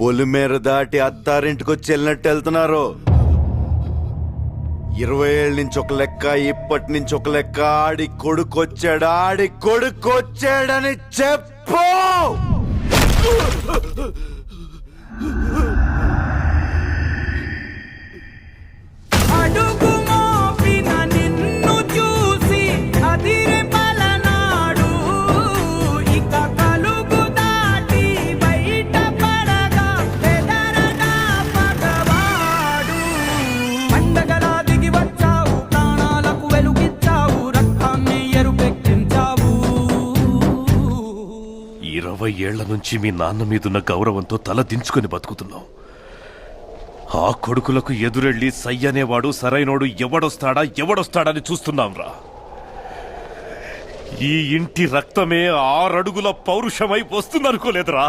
పొలిమేర దాటి అత్తారింటికి వచ్చి వెళ్ళినట్టు వెళ్తున్నారు. 20 ఏళ్ళ నుంచి ఒక లెక్క, ఇప్పటి నుంచి ఒక లెక్క. ఆడి కొడుకొచ్చాడని చెప్పు. ఏళ్ల నుంచి మీ నాన్న మీదున్న గౌరవంతో తల దించుకొని బతుకుతున్నాం. ఆ కొడుకులకు ఎదురెళ్ళి సయ్యనేవాడు సరైనోడు ఎవడొస్తాడని చూస్తున్నాంరా. ఈ ఇంటి రక్తమే 6 అడుగుల పౌరుషమై వస్తుందనుకోలేదురా.